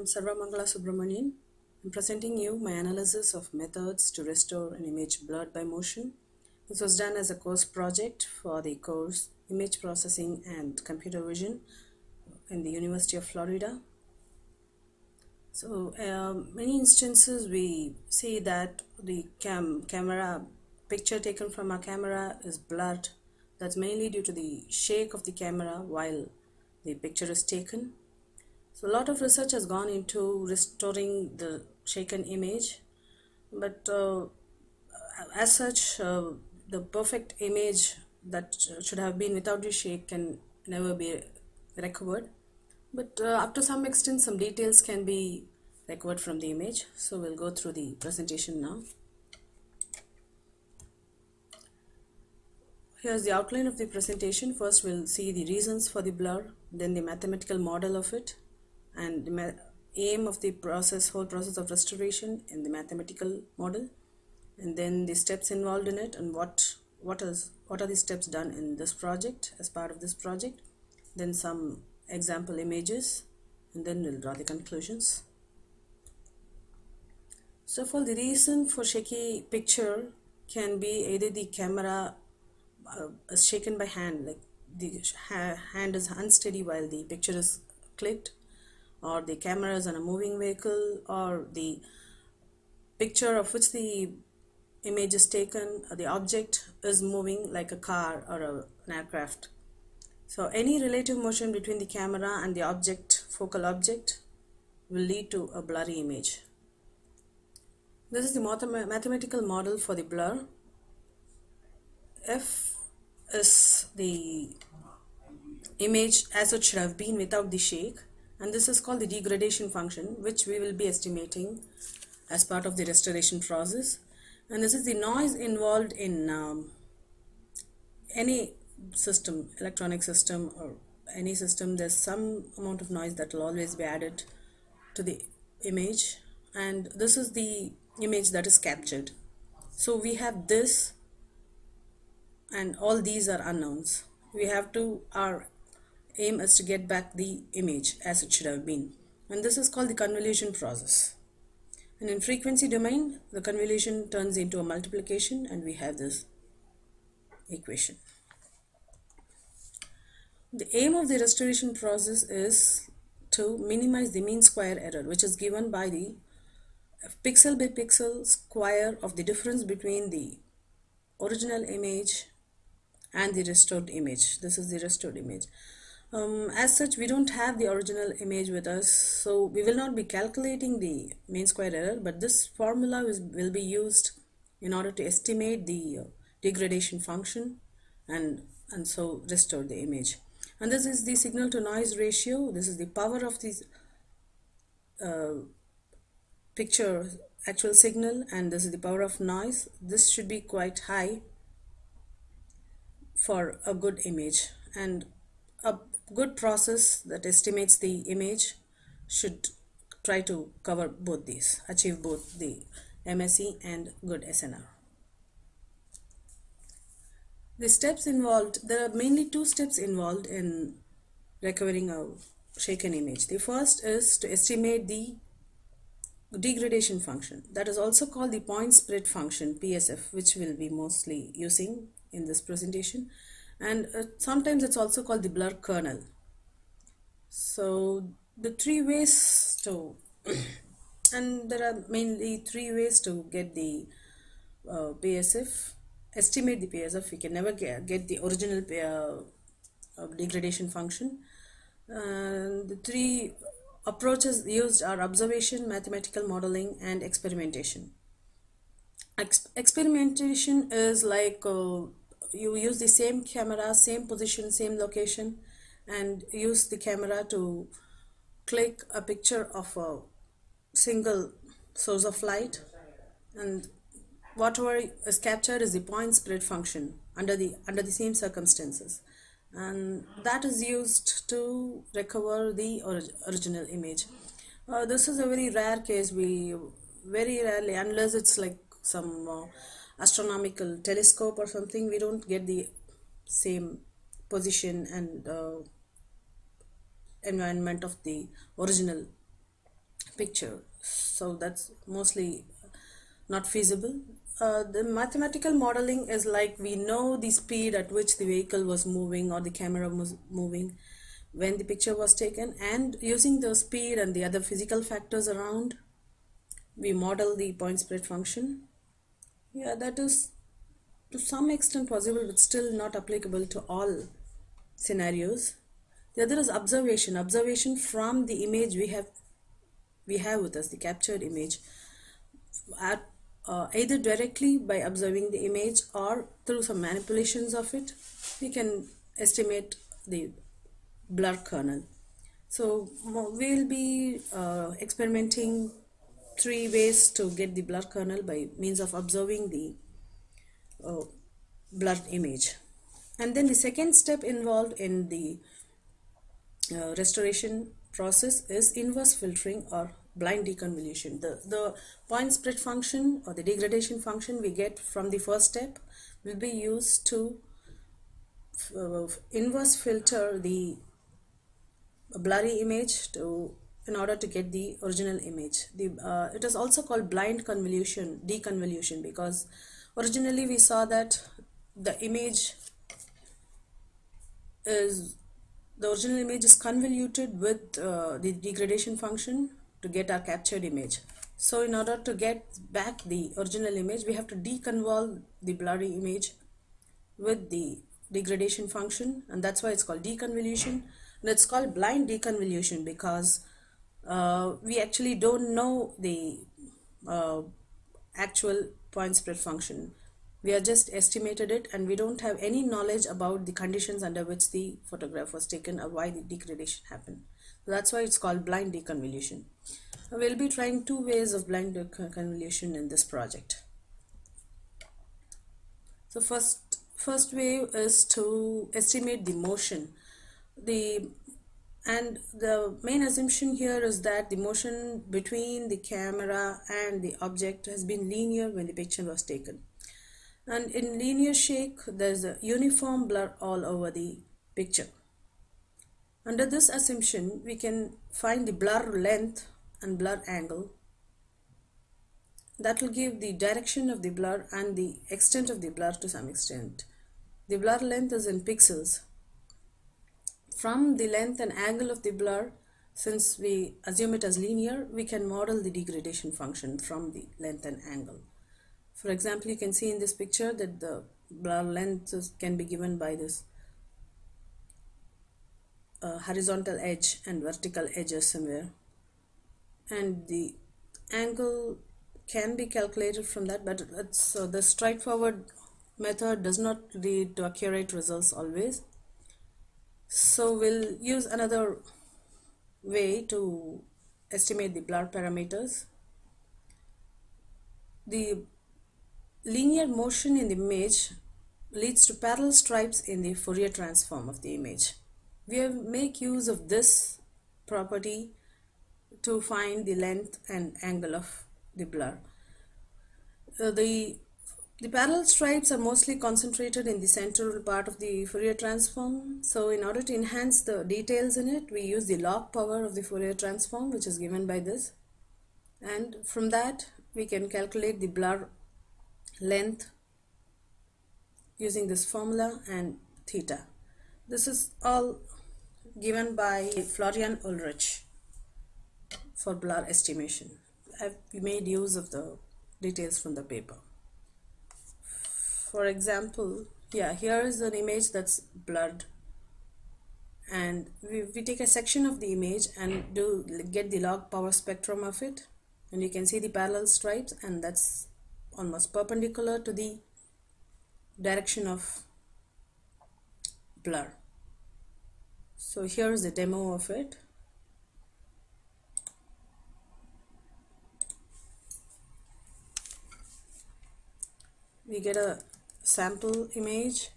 Sarvamangala Subramanian. I'm presenting you my analysis of methods to restore an image blurred by motion. This was done as a course project for the course Image Processing and Computer Vision in the University of Florida. So many instances we see that the camera picture taken from our camera is blurred. That's mainly due to the shake of the camera while the picture is taken. So a lot of research has gone into restoring the shaken image, but as such, the perfect image that should have been without the shake can never be recovered. But up to some extent, some details can be recovered from the image. So we'll go through the presentation now. Here's the outline of the presentation. First, we'll see the reasons for the blur, then the mathematical model of it, and the aim of the whole process of restoration in the mathematical model, and then the steps involved in it, and what are the steps done in this project as part of this project, then some example images, and then we'll draw the conclusions. So for the reason for shaky picture can be either the camera is shaken by hand, like the hand is unsteady while the picture is clicked, or the camera is on a moving vehicle, or the picture of which the image is taken, or the object is moving like a car or an aircraft. So any relative motion between the camera and the focal object will lead to a blurry image. This is the mathematical model for the blur. F is the image as it should have been without the shake, and this is called the degradation function, which we will be estimating as part of the restoration process. And this is the noise involved in any system, electronic system or any system. There's some amount of noise that will always be added to the image, and this is the image that is captured. So we have this, and all these are unknowns. Our aim is to get back the image as it should have been, and this is called the convolution process. And in frequency domain, the convolution turns into a multiplication, and we have this equation. The aim of the restoration process is to minimize the mean square error, which is given by the pixel by pixel square of the difference between the original image and the restored image. This is the restored image. As such, we don't have the original image with us, so we will not be calculating the mean square error, but this formula will be used in order to estimate the degradation function and so restore the image. And this is the signal to noise ratio. This is the power of this picture actual signal, and this is the power of noise. This should be quite high for a good image, and a good process that estimates the image should try to cover both these, achieve both the MSE and good SNR. The steps involved, there are mainly two steps involved in recovering a shaken image. The first is to estimate the degradation function, that is also called the point spread function, PSF, which we'll be mostly using in this presentation, and sometimes it's also called the blur kernel. So the three ways to and there are mainly three ways to get the PSF, estimate the PSF. We can never get the original degradation function. The three approaches used are observation, mathematical modeling, and experimentation. Experimentation is like you use the same camera, same position, same location, and use the camera to click a picture of a single source of light, and whatever is captured is the point spread function under the same circumstances, and that is used to recover the original image. This is a very rare case. We very rarely, unless it's like some astronomical telescope or something, we don't get the same position and environment of the original picture, so that's mostly not feasible. The mathematical modeling is like we know the speed at which the vehicle was moving or the camera was moving when the picture was taken, and using the speed and the other physical factors around, we model the point spread function. Yeah, that is to some extent possible, but still not applicable to all scenarios. The other is observation. Observation from the image we have with us, the captured image, at either directly by observing the image or through some manipulations of it, we can estimate the blur kernel. So we'll be experimenting 3 ways to get the blur kernel by means of observing the blurred image. And then the second step involved in the restoration process is inverse filtering or blind deconvolution. The point spread function or the degradation function we get from the first step will be used to inverse filter the blurry image in order to get the original image. It is also called blind deconvolution, because originally we saw that the original image is convoluted with the degradation function to get our captured image. So in order to get back the original image, we have to deconvolve the blurry image with the degradation function, and that's why it's called deconvolution. And it's called blind deconvolution because we actually don't know the actual point spread function. We are just estimated it, and we don't have any knowledge about the conditions under which the photograph was taken or why the degradation happened. So that's why it's called blind deconvolution. We'll be trying 2 ways of blind deconvolution in this project. So first way is to estimate the motion. The main assumption here is that the motion between the camera and the object has been linear when the picture was taken. And in linear shake, there's a uniform blur all over the picture. Under this assumption, we can find the blur length and blur angle. That will give the direction of the blur and the extent of the blur to some extent. The blur length is in pixels. From the length and angle of the blur, since we assume it as linear, we can model the degradation function from the length and angle. For example, you can see in this picture that the blur length can be given by this horizontal edge and vertical edges somewhere, and the angle can be calculated from that, but the straightforward method does not lead to accurate results always. So we'll use another way to estimate the blur parameters. The linear motion in the image leads to parallel stripes in the Fourier transform of the image. We make use of this property to find the length and angle of the blur. The parallel stripes are mostly concentrated in the central part of the Fourier transform. So in order to enhance the details in it, we use the log power of the Fourier transform, which is given by this. And from that, we can calculate the blur length using this formula and theta. This is all given by Florian Ulrich for blur estimation. I've made use of the details from the paper. For example, here is an image that's blurred, and we take a section of the image and get the log power spectrum of it, and you can see the parallel stripes, and that's almost perpendicular to the direction of blur. So here is the demo of it. We get a sample image,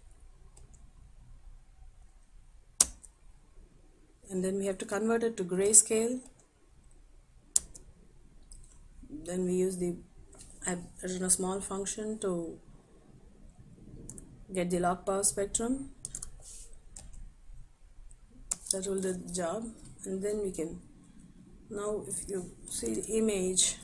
and then we have to convert it to grayscale. Then we use I've written a small function to get the log power spectrum. That will do the job, and then we can Now if you see the image,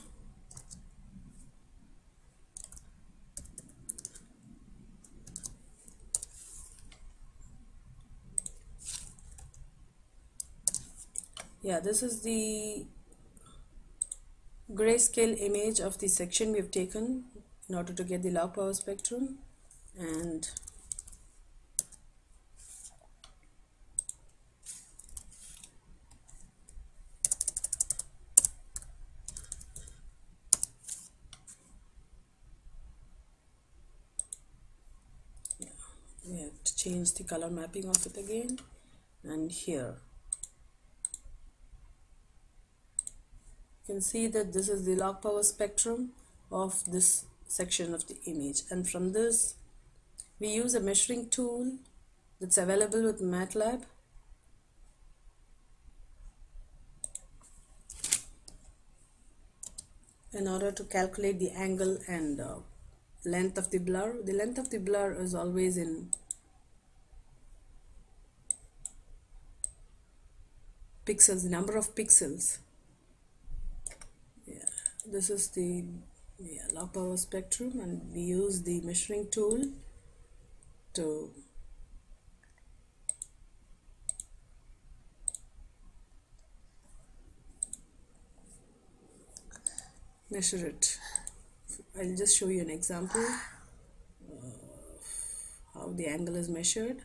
yeah, this is the grayscale image of the section we have taken in order to get the log power spectrum. And yeah, we have to change the color mapping of it again, and here you can see that this is the log power spectrum of this section of the image. And from this we use a measuring tool that's available with MATLAB. In order to calculate the angle and length of the blur. The length of the blur is always in pixels, the number of pixels. Yeah, this is the log power spectrum, and we use the measuring tool to measure it. I'll just show you an example of how the angle is measured.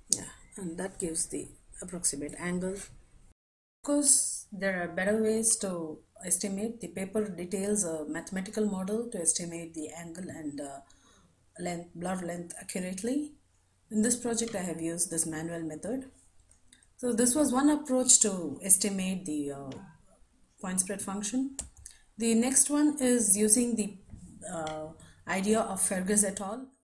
Yeah, and that gives the approximate angle. Of course, there are better ways to estimate. The paper details a mathematical model to estimate the angle and blur length accurately. In this project, I have used this manual method. So this was one approach to estimate the point spread function. The next one is using the idea of Fergus et al.